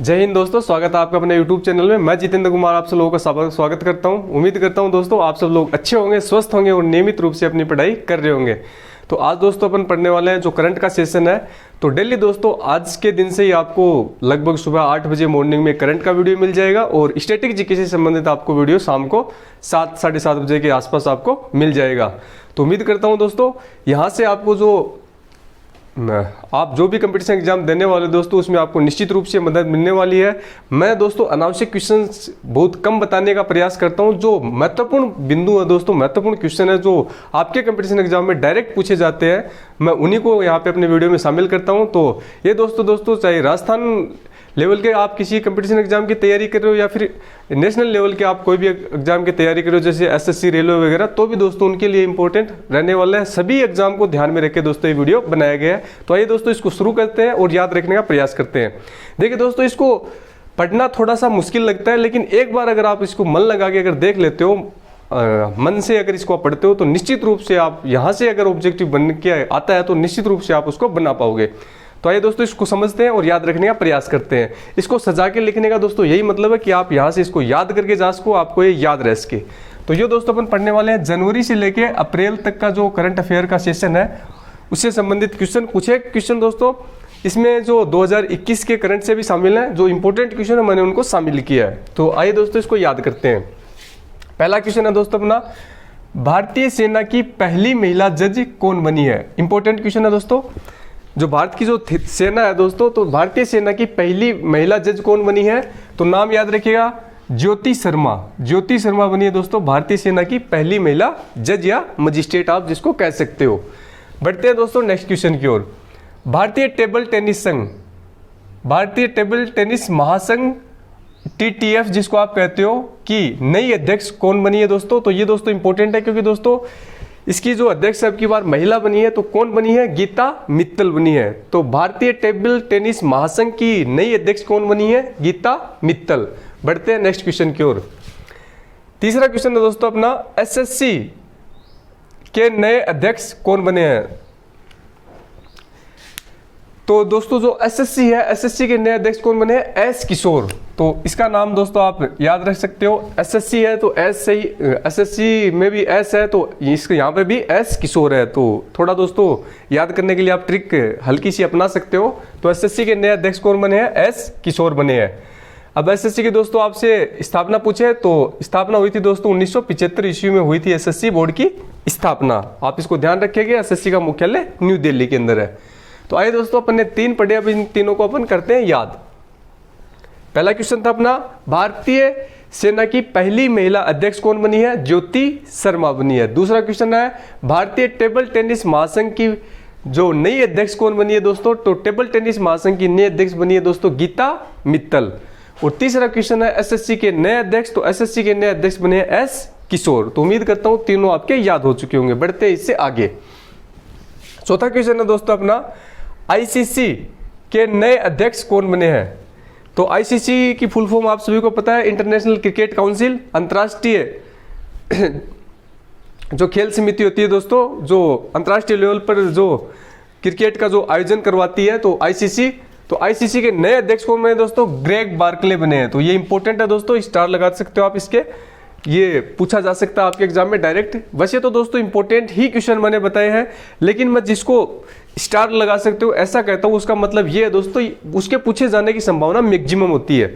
जय हिंद दोस्तों, स्वागत है आपका अपने YouTube चैनल में। मैं जितेंद्र कुमार आप सब लोगों का स्वागत करता हूं। उम्मीद करता हूं दोस्तों आप सब लोग अच्छे होंगे, स्वस्थ होंगे और नियमित रूप से अपनी पढ़ाई कर रहे होंगे। तो आज दोस्तों अपन पढ़ने वाले हैं जो करंट का सेशन है। तो डेली दोस्तों आज के दिन से ही आपको लगभग सुबह 8 बजे मॉर्निंग में करंट का वीडियो मिल जाएगा और स्टैटिक जीके से संबंधित आपको वीडियो शाम को 7 साढ़े 7 बजे के आसपास आपको मिल जाएगा। तो उम्मीद करता हूँ दोस्तों यहाँ से आपको आप जो भी कंपटीशन एग्जाम देने वाले दोस्तों उसमें आपको निश्चित रूप से मदद मिलने वाली है। मैं दोस्तों अनावश्यक क्वेश्चंस बहुत कम बताने का प्रयास करता हूं। जो महत्वपूर्ण बिंदु है दोस्तों, महत्वपूर्ण क्वेश्चन है जो आपके कंपटीशन एग्जाम में डायरेक्ट पूछे जाते हैं, मैं उन्हीं को यहाँ पे अपने वीडियो में शामिल करता हूँ। तो ये दोस्तों चाहे राजस्थान लेवल के आप किसी कंपटीशन एग्जाम की तैयारी कर रहे हो या फिर नेशनल लेवल के आप कोई भी एग्जाम की तैयारी कर रहे हो जैसे एसएससी रेलवे वगैरह, तो भी दोस्तों उनके लिए इंपॉर्टेंट रहने वाला है। सभी एग्जाम को ध्यान में रख के दोस्तों ये वीडियो बनाया गया है। तो आइए दोस्तों इसको शुरू करते हैं और याद रखने का प्रयास करते हैं। देखिए दोस्तों, इसको पढ़ना थोड़ा सा मुश्किल लगता है, लेकिन एक बार अगर आप इसको मन लगा के अगर देख लेते हो, मन से अगर इसको आप पढ़ते हो तो निश्चित रूप से आप यहाँ से अगर ऑब्जेक्टिव बन के आता है तो निश्चित रूप से आप उसको बना पाओगे। तो आइए दोस्तों इसको समझते हैं और याद रखने का प्रयास करते हैं। इसको सजा के लिखने का दोस्तों यही मतलब है कि आप यहाँ से इसको याद करके जा सको, आपको ये याद रह सके। तो ये दोस्तों अपन पढ़ने वाले हैं जनवरी से लेके अप्रैल तक का जो करंट अफेयर का सेशन है उससे संबंधित क्वेश्चन। कुछ एक क्वेश्चन दोस्तों इसमें जो 2021 के करंट से भी शामिल हैं, जो इंपॉर्टेंट क्वेश्चन है मैंने उनको शामिल किया है। तो आइए दोस्तों इसको याद करते हैं। पहला क्वेश्चन है दोस्तों अपना, भारतीय सेना की पहली महिला जज कौन बनी है। इंपॉर्टेंट क्वेश्चन है दोस्तों। जो भारत की जो सेना है दोस्तों, तो भारतीय सेना की पहली महिला जज कौन बनी है, तो नाम याद रखिएगा, ज्योति शर्मा। ज्योति शर्मा बनी है दोस्तों भारतीय सेना की पहली महिला जज या मजिस्ट्रेट आप जिसको कह सकते हो। बढ़ते हैं दोस्तों नेक्स्ट क्वेश्चन की ओर। भारतीय टेबल टेनिस संघ, भारतीय टेबल टेनिस महासंघ TTF जिसको आप कहते हो कि नई अध्यक्ष कौन बनी है दोस्तों। तो ये दोस्तों इंपॉर्टेंट है क्योंकि दोस्तों इसकी जो अध्यक्ष अब की बार महिला बनी है, तो कौन बनी है, गीता मित्तल बनी है। तो भारतीय टेबल टेनिस महासंघ की नई अध्यक्ष कौन बनी है, गीता मित्तल। बढ़ते हैं नेक्स्ट क्वेश्चन की ओर। तीसरा क्वेश्चन है दोस्तों अपना, SSC के नए अध्यक्ष कौन बने हैं। तो दोस्तों जो SSC है, SSC के नए अध्यक्ष कौन बने हैं, S किशोर। तो इसका नाम दोस्तों आप याद रख सकते हो। SSC है तो S से ही, SSC में भी S है तो इसके यहाँ पे भी S किशोर है। तो थोड़ा दोस्तों याद करने के लिए आप ट्रिक हल्की सी अपना सकते हो। तो SSC के नए अध्यक्ष कौन बने हैं, S किशोर बने हैं। अब SSC की दोस्तों आपसे स्थापना पूछे तो स्थापना हुई थी दोस्तों 1975 ईस्वी में हुई थी SSC बोर्ड की स्थापना। आप इसको ध्यान रखिएगा, SSC का मुख्यालय न्यू दिल्ली के अंदर है। तो आइए दोस्तों अपन ने 3 पढ़े, अब इन तीनों को अपन करते हैं याद। पहला क्वेश्चन था अपना, भारतीय सेना की पहली महिला अध्यक्ष कौन बनी है, ज्योति शर्मा बनी है। दूसरा क्वेश्चन है, भारतीय टेबल टेनिस महासंघ की जो नई अध्यक्ष कौन बनी है दोस्तों, तो टेबल टेनिस महासंघ की नई अध्यक्ष बनी है दोस्तों गीता मित्तल। और तीसरा क्वेश्चन है, SSC के नए अध्यक्ष, तो SSC के नए अध्यक्ष बने हैं S किशोर। तो उम्मीद करता हूं तीनों आपके याद हो चुके होंगे। बढ़ते हैं इससे आगे। चौथा क्वेश्चन है दोस्तों अपना, ICC के नए अध्यक्ष कौन बने हैं। तो ICC की फुल फॉर्म आप सभी को पता है, इंटरनेशनल क्रिकेट काउंसिल। अंतर्राष्ट्रीय जो खेल समिति होती है दोस्तों, जो अंतर्राष्ट्रीय लेवल पर जो क्रिकेट का जो आयोजन करवाती है, तो ICC। तो ICC के नए अध्यक्ष कौन बने दोस्तों, ग्रेग बार्कले बने हैं। तो ये इंपॉर्टेंट है दोस्तों, स्टार लगा सकते हो आप इसके, ये पूछा जा सकता है आपके एग्जाम में डायरेक्ट। वैसे तो दोस्तों इंपॉर्टेंट ही क्वेश्चन मैंने बताए हैं, लेकिन मैं जिसको स्टार लगा सकते हो ऐसा कहता हूं, उसका मतलब ये है दोस्तों उसके पूछे जाने की संभावना मैक्सिमम होती है।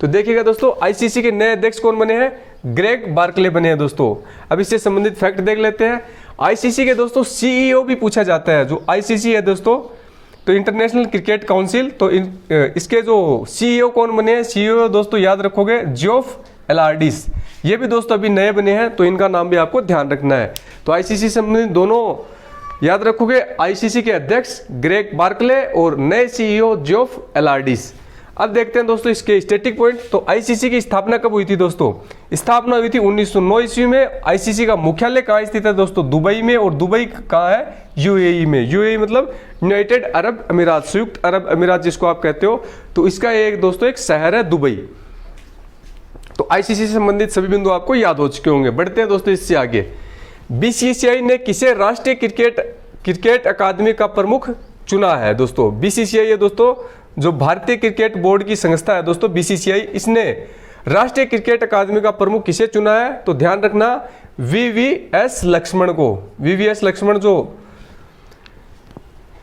तो देखिएगा दोस्तों, ICC के नए अध्यक्ष कौन बने हैं, ग्रेग बार्कले बने हैं दोस्तों। अब इससे संबंधित फैक्ट देख लेते हैं। ICC के दोस्तों CEO भी पूछा जाता है। जो ICC है दोस्तों, तो इंटरनेशनल क्रिकेट काउंसिल, तो इसके जो CEO कौन बने हैं, CEO दोस्तों याद रखोगे, जियोफ एलार्डिस। ये भी दोस्तों अभी नए बने हैं, तो इनका नाम भी आपको ध्यान रखना है। तो ICC से संबंधित दोनों याद रखोगे, ICC के अध्यक्ष ग्रेग बार्कले और नए CEO जियोफ एलार्डिस। अब देखते हैं दोस्तों इसके स्टैटिक पॉइंट। तो ICC की स्थापना कब हुई थी दोस्तों, स्थापना हुई थी 1909 ईस्वी में। ICC का मुख्यालय कहाँ स्थित है दोस्तों, दुबई में। और दुबई कहाँ है, UAE में। UAE मतलब यूनाइटेड अरब अमीरात, संयुक्त अरब अमीरात जिसको आप कहते हो। तो इसका एक दोस्तों एक शहर है दुबई। तो ICC से संबंधित सभी बिंदु आपको याद हो चुके होंगे। बढ़ते हैं दोस्तों इससे आगे। BCCI ने किसे राष्ट्रीय क्रिकेट अकादमी का प्रमुख चुना है दोस्तों। BCCI है दोस्तों जो भारतीय क्रिकेट बोर्ड की संस्था है दोस्तों बीसीसीआई, इसने राष्ट्रीय क्रिकेट अकादमी का प्रमुख किसे चुना है? तो ध्यान रखना वीवीएस लक्ष्मण को। वीवीएस लक्ष्मण जो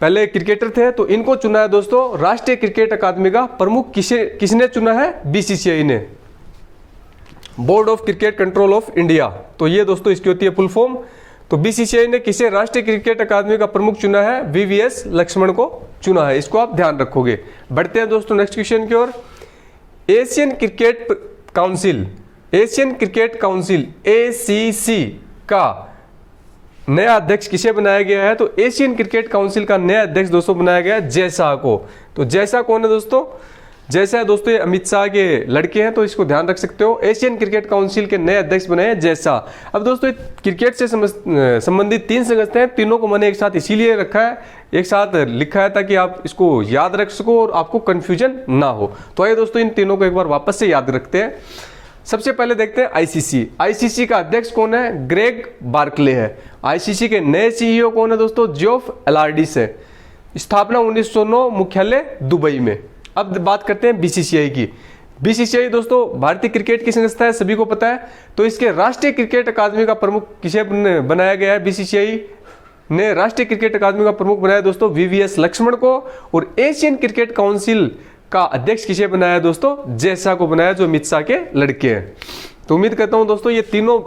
पहले क्रिकेटर थे, तो इनको चुना है दोस्तों राष्ट्रीय क्रिकेट अकादमी का प्रमुख। किसने चुना है? बीसीसीआई ने, board of cricket control of India. तो ये दोस्तों इसकी होती है फुल फॉर्म। तो बीसीसीआई ने किसे राष्ट्रीय क्रिकेट अकादमी का प्रमुख चुना है? वीवीएस लक्ष्मण को चुना है। इसको आप ध्यान रखोगे। बढ़ते हैं दोस्तों नेक्स्ट क्वेश्चन की ओर। Asian cricket council, Asian cricket council ACC का नया अध्यक्ष किसे बनाया गया है? तो एशियन क्रिकेट काउंसिल का नया अध्यक्ष दोस्तों बनाया गया है जय शाह को। तो जय शाह कौन है दोस्तों? जय शाह दोस्तों ये अमित शाह के लड़के हैं, तो इसको ध्यान रख सकते हो। एशियन क्रिकेट काउंसिल के नए अध्यक्ष बने हैं जय शाह। अब दोस्तों क्रिकेट से संबंधित 3 संस्थाएं हैं, तीनों को मैंने एक साथ इसीलिए रखा है, एक साथ लिखा है ताकि आप इसको याद रख सको और आपको कंफ्यूजन ना हो। तो आइए दोस्तों इन तीनों को एक बार वापस से याद रखते हैं। सबसे पहले देखते हैं आईसीसी। आईसीसी का अध्यक्ष कौन है? ग्रेग बार्कले है। आईसीसी के नए सीईओ कौन है दोस्तों? जियोफ एलार्डिस है। स्थापना 1909, मुख्यालय दुबई में। अब बात करते हैं बीसीसीआई की। बीसीसीआई दोस्तों भारतीय क्रिकेट की संस्था है, सभी को पता है। तो इसके राष्ट्रीय क्रिकेट अकादमी का प्रमुख किसे बनाया गया है? बीसीसीआई ने राष्ट्रीय क्रिकेट अकादमी का प्रमुख बनाया दोस्तों वीवीएस लक्ष्मण को। और एशियन क्रिकेट काउंसिल का अध्यक्ष किसे बनाया दोस्तों? जय शाह को बनाया, जो अमित शाह के लड़के हैं। तो उम्मीद करता हूं दोस्तों ये तीनों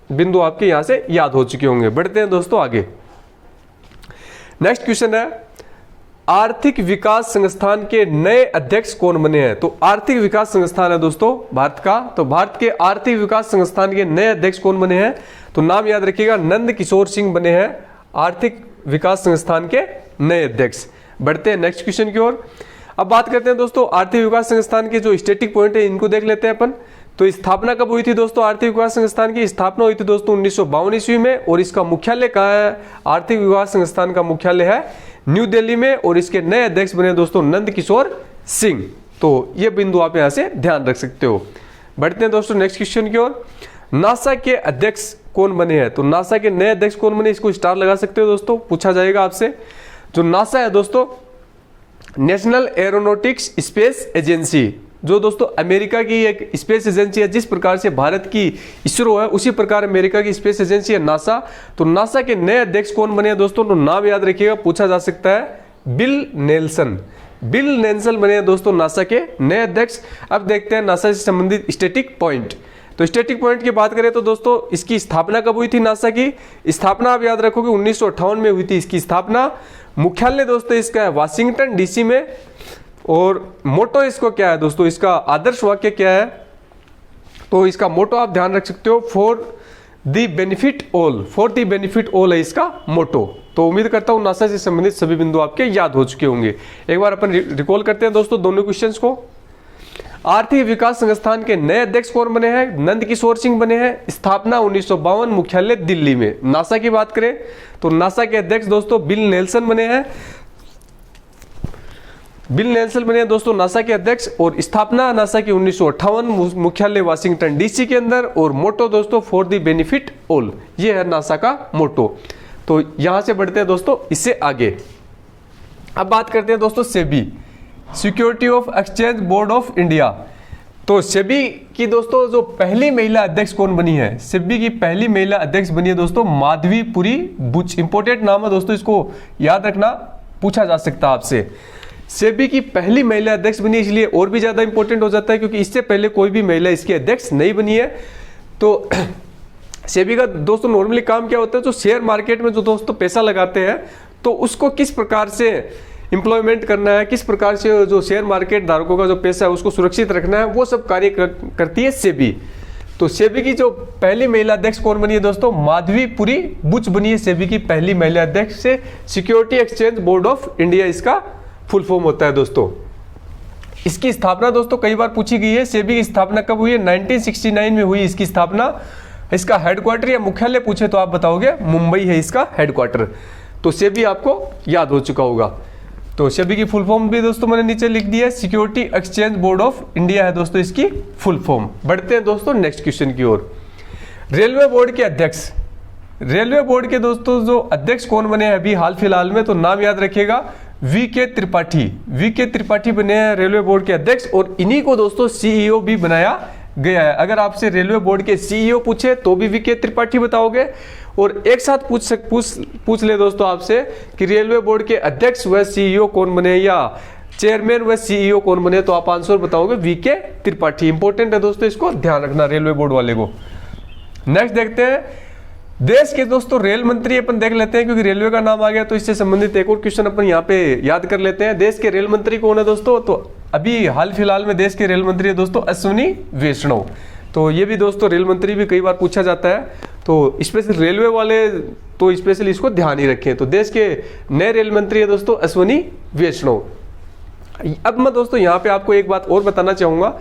बिंदु आपके यहां से याद हो चुके होंगे। बढ़ते हैं दोस्तों आगे। नेक्स्ट क्वेश्चन है आर्थिक विकास संस्थान के नए अध्यक्ष कौन बने हैं? तो आर्थिक विकास संस्थान है दोस्तों भारत का। तो भारत के आर्थिक विकास संस्थान के नए अध्यक्ष कौन बने हैं? तो नाम याद रखिएगा, नंद किशोर सिंह बने हैं आर्थिक विकास संस्थान के नए अध्यक्ष। बढ़ते हैं नेक्स्ट क्वेश्चन की ओर। अब बात करते हैं दोस्तों आर्थिक विकास संस्थान के जो स्टैटिक पॉइंट है इनको देख लेते हैं अपन। तो स्थापना कब हुई थी दोस्तों? आर्थिक विकास संस्थान की स्थापना हुई थी दोस्तों 1952 ईस्वी में। और इसका मुख्यालय कहाँ है? आर्थिक विकास संस्थान का मुख्यालय है न्यू दिल्ली में। और इसके नए अध्यक्ष बने दोस्तों नंद किशोर सिंह। तो ये बिंदु आप यहां से ध्यान रख सकते हो। बढ़ते हैं दोस्तों नेक्स्ट क्वेश्चन की ओर। नासा के अध्यक्ष कौन बने हैं? तो नासा के नए अध्यक्ष कौन बने? इसको स्टार लगा सकते हो दोस्तों, पूछा जाएगा आपसे। जो नासा है दोस्तों नेशनल एरोनॉटिक्स स्पेस एजेंसी, जो दोस्तों अमेरिका की एक स्पेस एजेंसी है। जिस प्रकार से भारत की इसरो है उसी प्रकार अमेरिका की स्पेस एजेंसी है नासा। तो नासा के नए अध्यक्ष कौन बने हैं दोस्तों? तो नाम याद रखिएगा, पूछा जा सकता है, बिल नेल्सन। बिल नेल्सन बने हैं दोस्तों नासा के नए अध्यक्ष। अब देखते हैं नासा से संबंधित स्टैटिक पॉइंट। तो स्टैटिक पॉइंट की बात करें तो दोस्तों इसकी स्थापना कब हुई थी? नासा की स्थापना आप याद रखोगे 1958 में हुई थी इसकी स्थापना। मुख्यालय दोस्तों इसका है वाशिंगटन डीसी में। और मोटो इसको क्या है दोस्तों? इसका आदर्श वाक्य क्या है? तो इसका मोटो आप ध्यान रख सकते हो, for the benefit all. For the benefit all है इसका मोटो। तो उम्मीद करता हूं नासा से संबंधित सभी बिंदु आपके याद हो चुके होंगे। एक बार अपन रिकॉल करते हैं दोस्तों दोनों क्वेश्चंस को। आर्थिक विकास संस्थान के नए अध्यक्ष कौन बने हैं? नंद किशोर सिंह बने हैं। स्थापना 1952, मुख्यालय दिल्ली में। नासा की बात करें तो नासा के अध्यक्ष दोस्तों बिल नेल्सन बने हैं। बिल नेल्सन बने हैं दोस्तों नासा के अध्यक्ष। और स्थापना नासा की 1958, मुख्यालय वाशिंगटन डीसी के अंदर। और मोटो दोस्तों फॉर द बेनिफिट ऑल, ये है नासा का मोटो। तो यहां से बढ़ते हैं दोस्तों इससे आगे। अब बात करते हैं दोस्तों SEBI, security of exchange board of India. तो सेबी की दोस्तों जो पहली महिला अध्यक्ष कौन बनी है? सेबी की पहली महिला अध्यक्ष बनी है दोस्तों माधवीपुरी बुच। इंपोर्टेंट नाम है दोस्तों, इसको याद रखना, पूछा जा सकता है आपसे। सेबी की पहली महिला अध्यक्ष बनी, इसलिए और भी ज्यादा इंपॉर्टेंट हो जाता है क्योंकि इससे पहले कोई भी महिला इसकी अध्यक्ष नहीं बनी है। तो सेबी का दोस्तों नॉर्मली काम क्या होता है? जो शेयर मार्केट में जो दोस्तों पैसा लगाते हैं तो उसको किस प्रकार से इंप्लॉयमेंट करना है, किस प्रकार से जो शेयर मार्केट धारकों का जो पैसा है उसको सुरक्षित रखना है, वो सब कार्य करती है सेबी। तो सेबी की जो पहली महिला अध्यक्ष कौन बनी है दोस्तों? माधवीपुरी बुच बनी है सेबी की पहली महिला अध्यक्ष से। Security exchange board of India इसका फुल फॉर्म होता है दोस्तों। इसकी स्थापना दोस्तों कई बार पूछी गई है। सेबी की स्थापना कब हुई है? 1969 में हुई इसकी स्थापना। इसका हेडक्वार्टर या मुख्यालय पूछे तो आप बताओगे मुंबई है इसका हेडक्वार्टर। तो सेबी आपको याद हो चुका होगा। तो सेबी की फुल फॉर्म भी दोस्तों मैंने नीचे लिख दिया है, security exchange board of India है दोस्तों इसकी फुल फॉर्म। बढ़ते हैं दोस्तों नेक्स्ट क्वेश्चन की ओर। रेलवे बोर्ड के अध्यक्ष, रेलवे बोर्ड के दोस्तों जो अध्यक्ष कौन बने हैं अभी हाल फिलहाल में? तो नाम याद रखिएगा, वी के त्रिपाठी बने हैं रेलवे बोर्ड के अध्यक्ष, और इन्हीं को दोस्तों सीईओ भी बनाया गया है। अगर आपसे रेलवे बोर्ड के सीईओ पूछे तो भी वी के त्रिपाठी बताओगे, और एक साथ पूछ ले दोस्तों आपसे कि रेलवे बोर्ड के अध्यक्ष व सीईओ कौन बने या चेयरमैन व सीईओ कौन बने, तो आप आंसर बताओगे वी के त्रिपाठी। इंपॉर्टेंट है दोस्तों, इसको ध्यान रखना रेलवे बोर्ड वाले को। नेक्स्ट देखते हैं देश के दोस्तों रेल मंत्री, अपन देख लेते हैं क्योंकि रेलवे का नाम आ गया तो इससे संबंधित एक और क्वेश्चन अपन यहाँ पे याद कर लेते हैं। देश के रेल मंत्री कौन है दोस्तों, तो अभी हाल फिलहाल में देश के रेल मंत्री है दोस्तों अश्विनी वैष्णव। तो ये भी दोस्तों रेल मंत्री भी कई बार पूछा जाता है, तो स्पेशल रेलवे वाले तो स्पेशली इसको ध्यान ही रखें। तो देश के नए रेल मंत्री है दोस्तों अश्विनी वैष्णव। अब मैं दोस्तों यहाँ पे आपको एक बात और बताना चाहूंगा,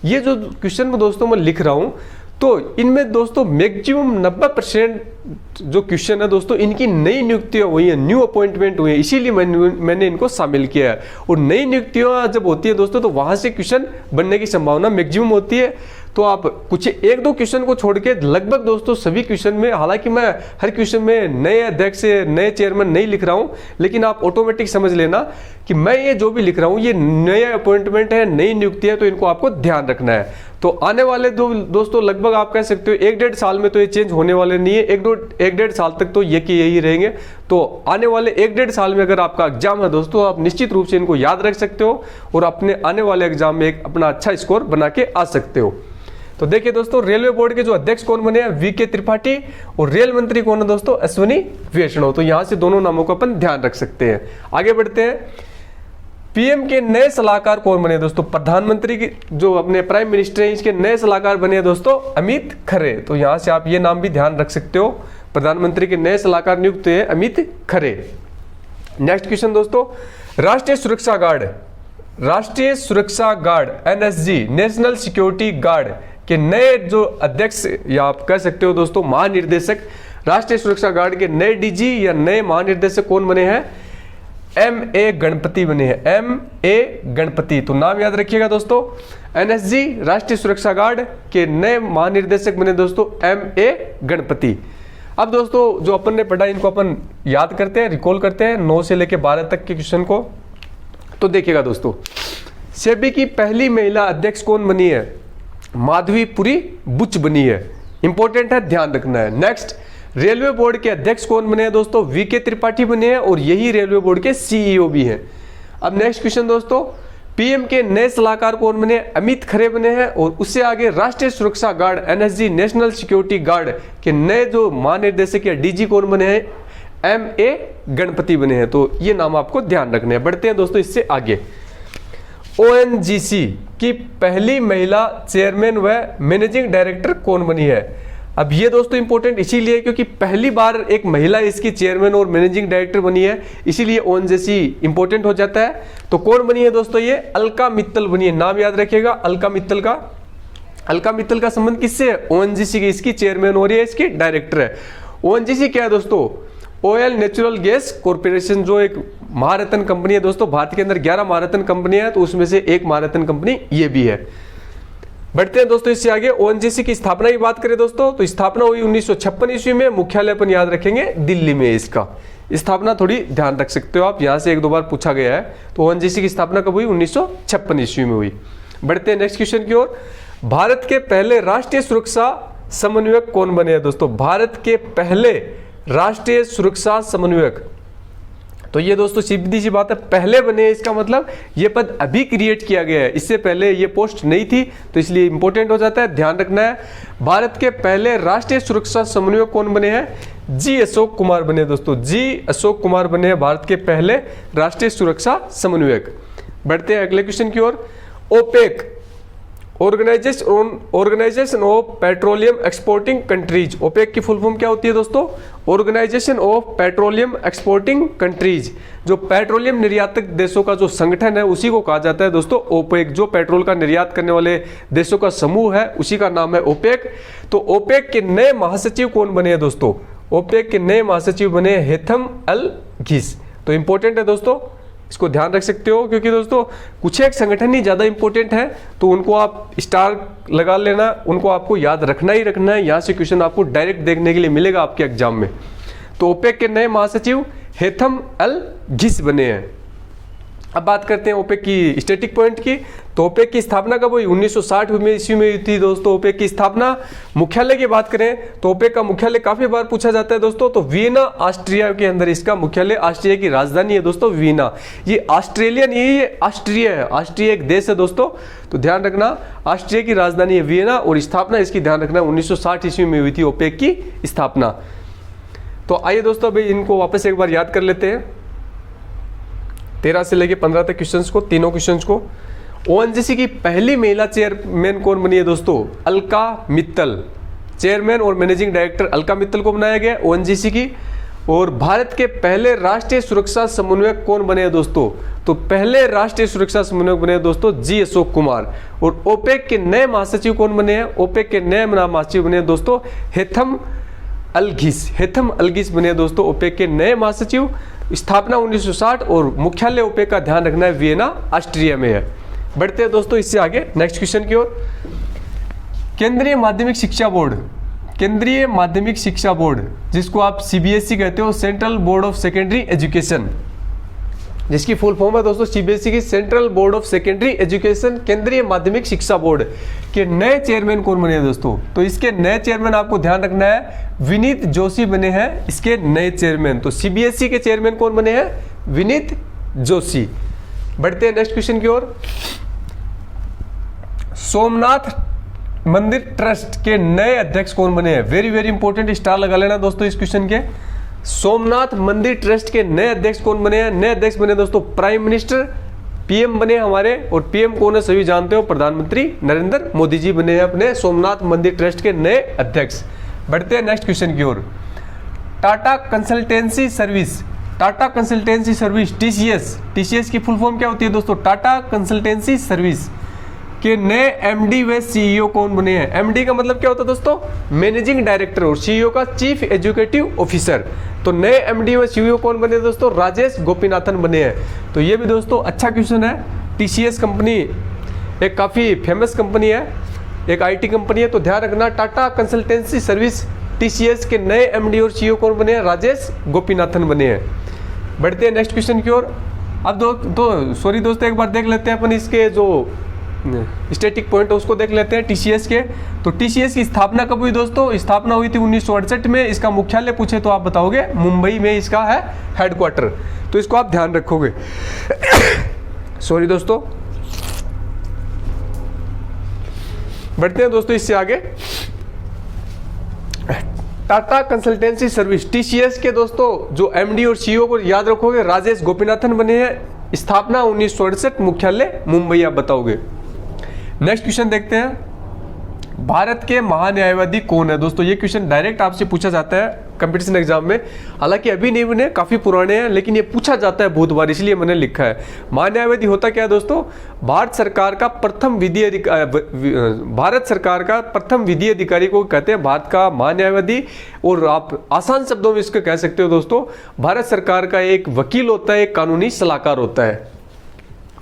ये जो क्वेश्चन में दोस्तों मैं लिख रहा हूँ तो इनमें दोस्तों मैक्सिमम 90% जो क्वेश्चन है दोस्तों इनकी नई नियुक्तियां हुई हैं, न्यू अपॉइंटमेंट हुई है, इसीलिए मैंने इनको शामिल किया है। और नई नियुक्तियां जब होती है दोस्तों तो वहां से क्वेश्चन बनने की संभावना मैक्सिमम होती है। तो आप कुछ एक दो क्वेश्चन को छोड़ के लगभग दोस्तों सभी क्वेश्चन में, हालांकि मैं हर क्वेश्चन में नए अध्यक्ष नए चेयरमैन नहीं लिख रहा हूं, लेकिन आप ऑटोमेटिक समझ लेना कि मैं ये जो भी लिख रहा हूं ये नए अपॉइंटमेंट है, नई नियुक्ति है, तो इनको आपको ध्यान रखना है। तो आने वाले दोस्तों लगभग आप कह सकते हो 1-1.5 साल में तो ये चेंज होने वाले नहीं है, 1-1.5 साल तक तो ये कि यही रहेंगे। तो आने वाले 1-1.5 साल में अगर आपका एग्जाम है दोस्तों, आप निश्चित रूप से इनको याद रख सकते हो और अपने आने वाले एग्जाम में एक अपना अच्छा स्कोर बना के आ सकते हो। तो देखिए दोस्तों रेलवे बोर्ड के जो अध्यक्ष कौन बने हैं वी के त्रिपाठी, और रेल मंत्री कौन है दोस्तों अश्विनी वैष्णव। तो यहां से दोनों नामों को अपन ध्यान रख सकते हैं। आगे बढ़ते हैं, पीएम के नए सलाहकार कौन बने दोस्तों, प्रधानमंत्री की जो अपने प्राइम मिनिस्टर हैं इसके नए सलाहकार बने दोस्तों अमित खरे। तो यहां से आप ये नाम भी ध्यान रख सकते हो, प्रधानमंत्री के नए सलाहकार नियुक्त हुए अमित खरे। नेक्स्ट क्वेश्चन दोस्तों, राष्ट्रीय सुरक्षा guard NSG national security guard के नए जो अध्यक्ष या आप कह सकते हो दोस्तों महानिर्देशक, राष्ट्रीय सुरक्षा गार्ड के नए डीजी या नए महानिर्देशक कौन बने हैं, M.A. गणपति बने हैं, M.A. गणपति। तो नाम याद रखिएगा दोस्तों, एनएसजी राष्ट्रीय सुरक्षा गार्ड के नए महानिर्देशक बने दोस्तों M.A. गणपति। अब दोस्तों जो अपन ने पढ़ा इनको अपन याद करते हैं, रिकॉल करते हैं 9 से लेकर 12 तक के क्वेश्चन को। तो देखिएगा दोस्तों, सेबी की पहली महिला अध्यक्ष कौन बनी है, माधवीपुरी बुच बनी है। इंपॉर्टेंट है, ध्यान रखना है। नेक्स्ट, रेलवे बोर्ड के अध्यक्ष कौन बने हैं दोस्तों, वी के त्रिपाठी बने हैं और यही रेलवे बोर्ड के सीईओ भी हैं। अब नेक्स्ट क्वेश्चन दोस्तों, पीएम के नए सलाहकार कौन बने, अमित खरे बने हैं, और उससे आगे राष्ट्रीय सुरक्षा guard NSG national security guard के नए जो महानिर्देशक या डीजी कौन बने हैं, M.A. गणपति बने हैं। तो ये नाम आपको ध्यान रखने हैं। बढ़ते हैं दोस्तों इससे आगे, ONGC की पहली महिला चेयरमैन व मैनेजिंग डायरेक्टर कौन बनी है। अब ये दोस्तों इंपॉर्टेंट इसीलिए क्योंकि पहली बार एक महिला इसकी चेयरमैन और मैनेजिंग डायरेक्टर बनी है, इसीलिए ONGC इंपॉर्टेंट हो जाता है। तो कौन बनी है दोस्तों, ये अलका मित्तल बनी है। नाम याद रखिएगा अलका मित्तल का संबंध किससे है, ONGC की, इसकी चेयरमैन हो रही है, इसकी डायरेक्टर है। ONGC क्या है दोस्तों, ऑयल नेचुरल गैस कॉर्पोरेशन, जो एक महारत्न कंपनी है दोस्तों। भारत के अंदर 11 महारत्न कंपनी है, तो उसमें से एक महारत्न कंपनी ये भी है। बढ़ते हैं दोस्तों इससे आगे, ONGC की स्थापना की बात करें दोस्तों, तो स्थापना हुई 1956 ईस्वी में। मुख्यालय अपन याद रखेंगे दिल्ली में। इसका स्थापना थोड़ी ध्यान रख सकते हो आप, यहां से 1-2 बार पूछा गया है। तो ONGC की स्थापना कब हुई, 1956 ईस्वी में हुई। बढ़ते हैं नेक्स्ट क्वेश्चन की ओर, भारत के पहले राष्ट्रीय सुरक्षा समन्वयक कौन बने हैं दोस्तों, भारत के पहले राष्ट्रीय सुरक्षा समन्वयक। तो ये दोस्तों सीधी सी बात है, पहले बने, इसका मतलब ये पद अभी क्रिएट किया गया है, इससे पहले ये पोस्ट नहीं थी, तो इसलिए इंपॉर्टेंट हो जाता है, ध्यान रखना है। भारत के पहले राष्ट्रीय सुरक्षा समन्वयक कौन बने हैं, जी अशोक कुमार बने दोस्तों, जी अशोक कुमार बने हैं भारत के पहले राष्ट्रीय सुरक्षा समन्वयक। बढ़ते हैं अगले क्वेश्चन की ओर, OPEC organization of petroleum exporting countries. ओपेक की फुल फॉर्म क्या होती है दोस्तों, organization of petroleum exporting countries. जो पेट्रोलियम निर्यातक देशों का जो संगठन है उसी को कहा जाता है दोस्तों ओपेक। जो पेट्रोल का निर्यात करने वाले देशों का समूह है उसी का नाम है ओपेक। तो ओपेक के नए महासचिव कौन बने हैं दोस्तों, ओपेक के नए महासचिव बने हेथम अल घिस। तो इंपॉर्टेंट है दोस्तों, इसको ध्यान रख सकते हो, क्योंकि दोस्तों कुछ एक संगठन ही ज्यादा इंपॉर्टेंट है, तो उनको आप स्टार लगा लेना, उनको आपको याद रखना ही रखना है। यहां से क्वेश्चन आपको डायरेक्ट देखने के लिए मिलेगा आपके एग्जाम में। तो ओपेक के नए महासचिव हेथम अल घिस बने हैं। अब बात करते हैं ओपेक की स्टैटिक पॉइंट की। तो ओपेक की स्थापना कब हुई? 1960 में ईस्वी में हुई थी दोस्तों ओपेक की स्थापना। मुख्यालय की बात करें तो ओपेक का मुख्यालय काफी बार पूछा जाता है दोस्तों, तो वियना ऑस्ट्रिया के अंदर इसका मुख्यालय, ऑस्ट्रिया की राजधानी है दोस्तों वियना। ये ऑस्ट्रेलिया नहीं है, ये ऑस्ट्रिया है। ऑस्ट्रिया एक देश है दोस्तों, तो ध्यान रखना ऑस्ट्रिया की राजधानी है वियना और स्थापना इसकी ध्यान रखना 1960 ईस्वी में हुई थी ओपेक की स्थापना। तो आइए दोस्तों अभी इनको वापस एक बार याद कर लेते हैं, 13 से लेके 15 तक क्वेश्चंस को, तीनों क्वेश्चंस को। ओएनजीसी की पहली महिला चेयरमैन कौन बनी है दोस्तों? अलका मित्तल। चेयरमैन और मैनेजिंग डायरेक्टर अलका मित्तल को बनाया गया ओएनजीसी की। और भारत के पहले राष्ट्रीय सुरक्षा समन्वयक कौन बने हैं दोस्तों? तो पहले राष्ट्रीय सुरक्षा समन्वयक बने हैं दोस्तों जी अशोक कुमार। और ओपेक के नए महासचिव कौन बने हैं? ओपेक के नए महासचिव बने हैं दोस्तों हेथम अलगिस। हेथम अलगिस बने हैं दोस्तों ओपेक के नए महासचिव। स्थापना 1960 और मुख्यालय ओपेक का ध्यान रखना है वियना ऑस्ट्रिया में है। बढ़ते हैं दोस्तों इससे आगे नेक्स्ट क्वेश्चन की ओर। केंद्रीय माध्यमिक शिक्षा बोर्ड, केंद्रीय माध्यमिक शिक्षा बोर्ड जिसको आप सीबीएसई कहते हो, central board of secondary education, जिसकी फुल फॉर्म है दोस्तों सीबीएसई की central board of secondary education, केंद्रीय माध्यमिक शिक्षा बोर्ड के नए चेयरमैन कौन बने हैं दोस्तों? तो इसके नए चेयरमैन आपको ध्यान रखना है विनीत जोशी बने हैं इसके नए चेयरमैन। तो सीबीएसई के चेयरमैन कौन बने हैं? विनीत जोशी। बढ़ते हैं नेक्स्ट क्वेश्चन की ओर। सोमनाथ मंदिर ट्रस्ट के नए अध्यक्ष कौन बने हैं? वेरी वेरी इंपॉर्टेंट, स्टार लगा लेना दोस्तों इस क्वेश्चन के। सोमनाथ मंदिर ट्रस्ट के नए अध्यक्ष कौन बने हैं? नए अध्यक्ष बने दोस्तों प्राइम मिनिस्टर, पीएम बने हमारे। और पीएम कौन है सभी जानते हो, प्रधानमंत्री नरेंद्र मोदी जी बने हैं अपने सोमनाथ मंदिर ट्रस्ट के नए अध्यक्ष। बढ़ते हैं नेक्स्ट क्वेश्चन की ओर। Tata consultancy service, Tata consultancy service TCS, TCS की फुल फॉर्म क्या होती है दोस्तों? टाटा कंसल्टेंसी सर्विस के नए एमडी व सीईओ कौन बने हैं? एमडी का मतलब क्या होता है दोस्तों? मैनेजिंग डायरेक्टर, और सीईओ का चीफ एजुकेटिव ऑफिसर। तो नए एमडी व सीईओ कौन बने दोस्तों? राजेश गोपीनाथन बने हैं। तो ये भी दोस्तों अच्छा क्वेश्चन है। टीसीएस कंपनी एक काफी फेमस कंपनी है, एक आईटी कंपनी है, तो ध्यान रखना टाटा कंसल्टेंसी सर्विस टीसीएस के नए एमडी और सीईओ कौन बने हैं? राजेश गोपीनाथन बने हैं। बढ़ते हैं नेक्स्ट क्वेश्चन की ओर। अब सॉरी दोस्तों एक बार देख लेते हैं अपन इसके जो स्टैटिक पॉइंट उसको देख लेते हैं टीसीएस के। तो टीसीएस की स्थापना कब हुई दोस्तों? स्थापना हुई थी 1968 में। इसका मुख्यालय पूछे तो आप बताओगे मुंबई में इसका है हेडक्वार्टर, तो इसको आप ध्यान रखोगे। सॉरी दोस्तों। बढ़ते हैं दोस्तों इससे आगे। टाटा कंसल्टेंसी सर्विस टीसीएस के दोस्तों जो एमडी और सीईओ को याद रखोगे राजेश गोपीनाथन बने हैं। स्थापना 1968, मुख्यालय मुंबई आप बताओगे। नेक्स्ट क्वेश्चन देखते हैं। भारत के महान्यायवादी कौन है दोस्तों? ये क्वेश्चन डायरेक्ट आपसे पूछा जाता है कंपटीशन एग्जाम में, हालांकि अभी नहीं बने, काफी पुराने हैं, लेकिन ये पूछा जाता है बहुत बार, इसलिए मैंने लिखा है। महान्यायवादी होता क्या है दोस्तों? भारत सरकार का प्रथम विधि अधिकारी को कहते हैं भारत का महान्यायवादी। और आप आसान शब्दों में इसको कह सकते हो दोस्तों, भारत सरकार का एक वकील होता है, एक कानूनी सलाहकार होता है।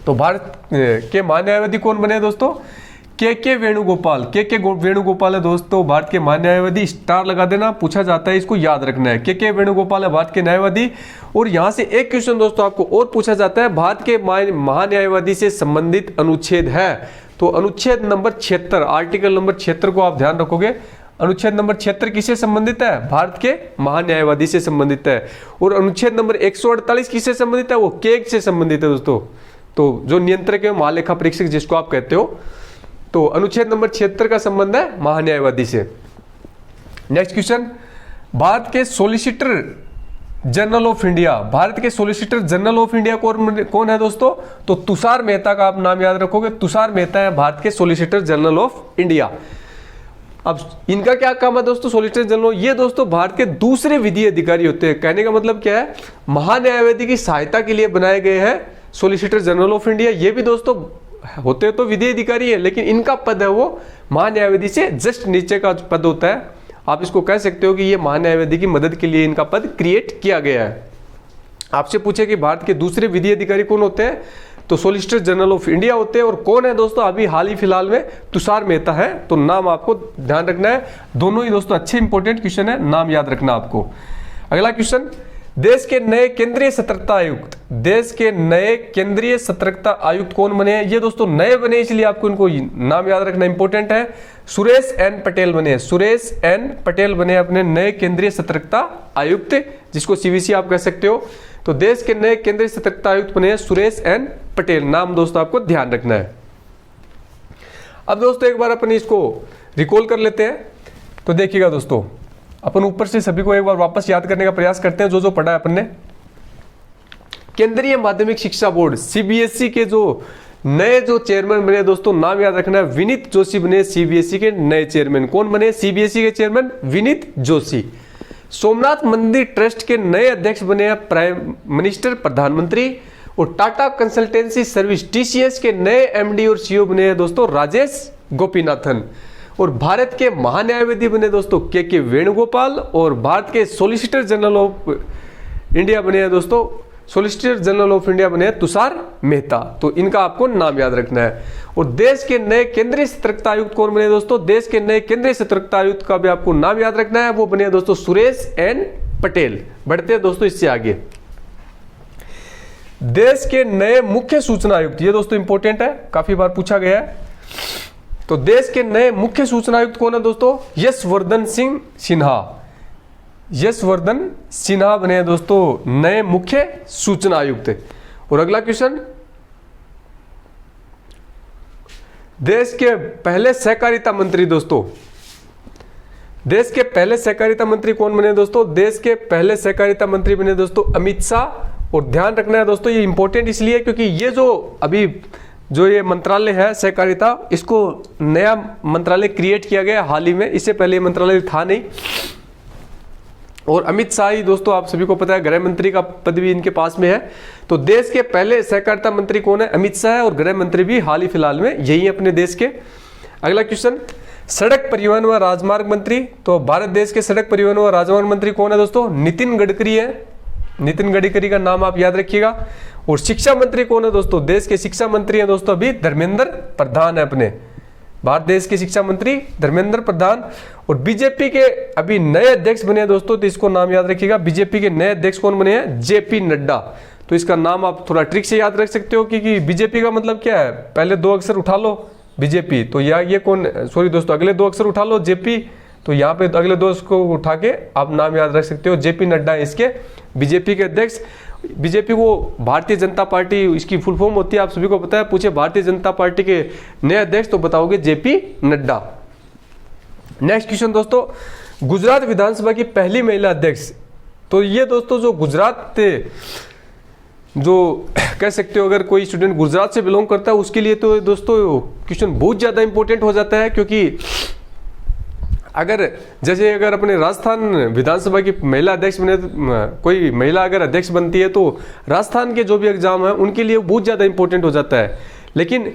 तो भारत के महान्यायवादी कौन बने दोस्तों? के वेणुगोपाल। के वेणुगोपाल है दोस्तों भारत के महान्यायवादी। स्टार लगा देना, पूछा जाता है, इसको याद रखना है। के वेणुगोपाल है भारत के न्यायवादी। और यहां से एक क्वेश्चन दोस्तों आपको और पूछा जाता है, भारत के महान्यायवादी से संबंधित अनुच्छेद है। तो अनुच्छेद नंबर 76, आर्टिकल नंबर 76 को आप ध्यान रखोगे। अनुच्छेद नंबर 76 किससे संबंधित है? भारत के महान्यायवादी से संबंधित है। और अनुच्छेद नंबर 148 किससे संबंधित है? वो केग से संबंधित है दोस्तों। तो जो नियंत्रक है, महालेखा परीक्षक जिसको आप कहते हो, तो अनुच्छेद नंबर 76 का संबंध है महान्यायवादी से। Next question. भारत के solicitor general of India, Bharat के सॉलिसिटर जनरल ऑफ इंडिया कौन है दोस्तों? तो तुषार मेहता का आप नाम याद रखोगे। तुषार मेहता है भारत के सॉलिसिटर जनरल ऑफ इंडिया। अब इनका क्या काम है दोस्तों? सॉलिसिटर जनरल, ये दोस्तों भारत के दूसरे विधि अधिकारी होते हैं। कहने का मतलब क्या है? महान्यायवादी की सहायता के लिए बनाए गए हैं सॉलिसिटर जनरल ऑफ इंडिया। ये भी दोस्तों होते तो विधि अधिकारी है, लेकिन इनका पद है वो महान्यायवादी से जस्ट नीचे का पद होता है। आप इसको कह सकते हो कि ये महान्यायवादी की मदद के लिए इनका पद क्रिएट किया गया है। आपसे पूछे कि भारत के दूसरे विधि अधिकारी कौन होते हैं? तो सॉलिसिटर जनरल ऑफ इंडिया होते हैं। और कौन है दोस्तों? अभी हाल ही फिलहाल में तुषार मेहता है। तो नाम आपको ध्यान रखना है। दोनों ही दोस्तों अच्छे इंपॉर्टेंट क्वेश्चन है, नाम याद रखना आपको। अगला क्वेश्चन। देश के नए केंद्रीय सतर्कता आयुक्त, देश के नए केंद्रीय सतर्कता आयुक्त कौन बने हैं? ये दोस्तों नए बने इसलिए आपको इनको नाम याद रखना इंपॉर्टेंट है। सुरेश एन पटेल बने, सुरेश एन पटेल बने अपने नए केंद्रीय सतर्कता आयुक्त, जिसको सीवीसी आप कह सकते हो। तो देश के नए केंद्रीय सतर्कता आयुक्त बने हैं सुरेश एन पटेल, नाम दोस्तों आपको ध्यान रखना है। अब दोस्तों एक बार अपन इसको रिकॉल कर लेते हैं। तो देखिएगा दोस्तों, अपन ऊपर से सभी को एक बार वापस याद करने का प्रयास करते हैं जो पढ़ा है अपन ने। केंद्रीय माध्यमिक शिक्षा बोर्ड सीबीएसई के जो नए जो चेयरमैन बने दोस्तों, नाम याद रखना है, विनीत जोशी बने सीबीएसई के नए चेयरमैन। कौन बने? सीबीएसई के चेयरमैन विनीत जोशी। सोमनाथ मंदिर ट्रस्ट के नए अध्यक्ष बने हैं प्राइम मिनिस्टर, प्रधानमंत्री। और टाटा कंसल्टेंसी सर्विस टीसीएस के नए एमडी और सीईओ बने हैं दोस्तों राजेश गोपीनाथन। और भारत के महान्यायवादी बने दोस्तों के वेणुगोपाल। और भारत के सॉलिसिटर जनरल ऑफ इंडिया बने हैं दोस्तों, सॉलिसिटर जनरल ऑफ इंडिया बने हैं तुषार मेहता। तो इनका आपको नाम याद रखना है। और देश के नए केंद्रीय सतर्कता आयुक्त कौन बने दोस्तों? देश के नए केंद्रीय सतर्कता आयुक्त का भी आपको नाम याद रखना है, वो बने दोस्तों सुरेश एन पटेल। बढ़ते हैं दोस्तों इससे आगे। देश के नए मुख्य सूचना आयुक्त, ये दोस्तों इंपॉर्टेंट है, काफी बार पूछा गया है। तो देश के नए मुख्य सूचना आयुक्त कौन है दोस्तों? यशवर्धन सिंह सिन्हा। यशवर्धन सिन्हा बने दोस्तों नए मुख्य सूचना आयुक्त। और अगला क्वेश्चन, देश के पहले सहकारिता मंत्री दोस्तों, देश के पहले सहकारिता मंत्री कौन बने दोस्तों? देश के पहले सहकारिता मंत्री बने दोस्तों अमित शाह। और ध्यान रखना है दोस्तों, ये इंपॉर्टेंट इसलिए क्योंकि ये जो अभी जो ये मंत्रालय है सहकारिता, इसको नया मंत्रालय क्रिएट किया गया हाल ही में, इससे पहले मंत्रालय था नहीं। और अमित शाह ही दोस्तों आप सभी को पता है गृह मंत्री का पद भी इनके पास में है। तो देश के पहले सहकारिता मंत्री कौन है? अमित शाह है। और गृह मंत्री भी हाल ही फिलहाल में यही अपने देश के। अगला क्वेश्चन, सड़क परिवहन व राजमार्ग मंत्री। तो भारत देश के सड़क परिवहन व राजमार्ग मंत्री कौन है दोस्तों? नितिन गडकरी है। नितिन गडकरी का नाम आप याद रखिएगा। और शिक्षा मंत्री कौन है दोस्तों? देश के शिक्षा मंत्री हैं दोस्तों अभी धर्मेंद्र प्रधान है अपने, भारत देश के शिक्षा मंत्री धर्मेंद्र प्रधान। और बीजेपी के अभी नए अध्यक्ष बने हैं दोस्तों, तो इसको नाम याद रखिएगा। बीजेपी के नए अध्यक्ष कौन बने हैं? जेपी नड्डा। तो इसका नाम आप थोड़ा ट्रिक से याद रख सकते हो, क्योंकि बीजेपी का मतलब क्या है? पहले दो अक्षर उठा लो बीजेपी, तो ये कौन, सॉरी दोस्तों, अगले दो अक्षर उठा लो जेपी, तो यहाँ पे अगले दो को उठा के आप नाम याद रख सकते हो। जेपी नड्डा इसके बीजेपी के अध्यक्ष। बीजेपी को भारतीय जनता पार्टी इसकी फुल फॉर्म होती है, आप सभी को पता है। पूछे भारतीय जनता पार्टी के नए अध्यक्ष तो बताओगे जेपी नड्डा। नेक्स्ट क्वेश्चन दोस्तों, गुजरात विधानसभा की पहली महिला अध्यक्ष। तो ये दोस्तों जो गुजरात जो कह सकते हो, अगर कोई स्टूडेंट गुजरात से बिलोंग करता है उसके लिए तो दोस्तों क्वेश्चन बहुत ज्यादा इंपॉर्टेंट हो जाता है। क्योंकि अगर अपने राजस्थान विधानसभा की महिला अध्यक्ष बने, कोई महिला अगर अध्यक्ष बनती है तो राजस्थान के जो भी एग्जाम है उनके लिए बहुत ज़्यादा इंपॉर्टेंट हो जाता है। लेकिन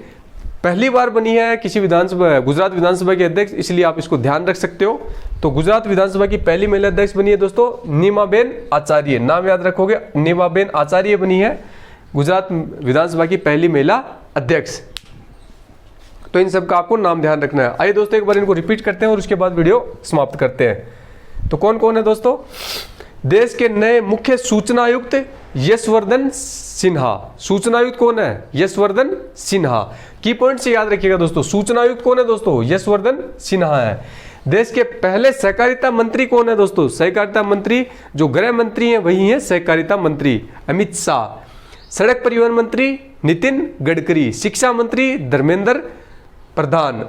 पहली बार बनी है किसी विधानसभा, गुजरात विधानसभा के अध्यक्ष, इसलिए आप इसको ध्यान रख सकते हो। तो गुजरात विधानसभा की पहली महिला अध्यक्ष बनी है दोस्तों नीमाबेन आचार्य। नाम याद रखोगे, नीमाबेन आचार्य बनी है गुजरात विधानसभा की पहली महिला अध्यक्ष। तो इन सब का आपको नाम ध्यान रखना है। आइए दोस्तों एक बार इनको रिपीट करते हैं और उसके बाद वीडियो समाप्त करते हैं। तो कौन कौन है दोस्तों? देश के नए मुख्य सूचना आयुक्त यशवर्धन सिन्हा। सूचना आयुक्त कौन है? यशवर्धन सिन्हा। की पॉइंट से याद रखिएगा दोस्तों, सूचना आयुक्त कौन है दोस्तों? यशवर्धन सिन्हा है। देश के पहले सहकारिता मंत्री कौन है दोस्तों? सहकारिता मंत्री जो गृह मंत्री हैं वही हैं सहकारिता मंत्री अमित शाह। सड़क परिवहन मंत्री नितिन गडकरी। शिक्षा मंत्री धर्मेंद्र प्रधान।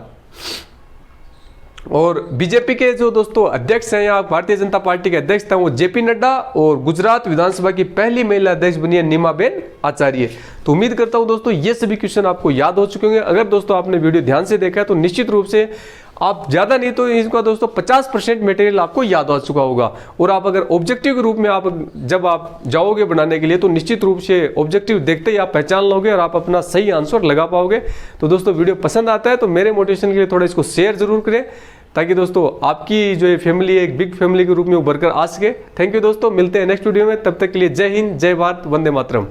और बीजेपी के जो दोस्तों अध्यक्ष हैं, यहाँ भारतीय जनता पार्टी के अध्यक्ष थे वो जेपी नड्डा। और गुजरात विधानसभा की पहली महिला अध्यक्ष बनी है नीमाबेन आचार्य। तो उम्मीद करता हूं दोस्तों ये सभी क्वेश्चन आपको याद हो चुके होंगे। अगर दोस्तों आपने वीडियो ध्यान से देखा है तो निश्चित रूप से आप ज्यादा नहीं तो इसका दोस्तों 50% मटेरियल आपको याद आ चुका होगा। और आप अगर ऑब्जेक्टिव के रूप में जब आप जाओगे बनाने के लिए तो निश्चित रूप से ऑब्जेक्टिव देखते ही आप पहचान लोगे और आप अपना सही आंसर लगा पाओगे। तो दोस्तों वीडियो पसंद आता है तो मेरे मोटिवेशन के लिए थोड़ा इसको शेयर जरूर करें, ताकि दोस्तों आपकी जो ये फैमिली है एक बिग फैमिली के रूप में उभर कर आ सके। थैंक यू दोस्तों, मिलते हैं नेक्स्ट वीडियो में। तब तक के लिए जय हिंद, जय भारत, वंदे मातरम।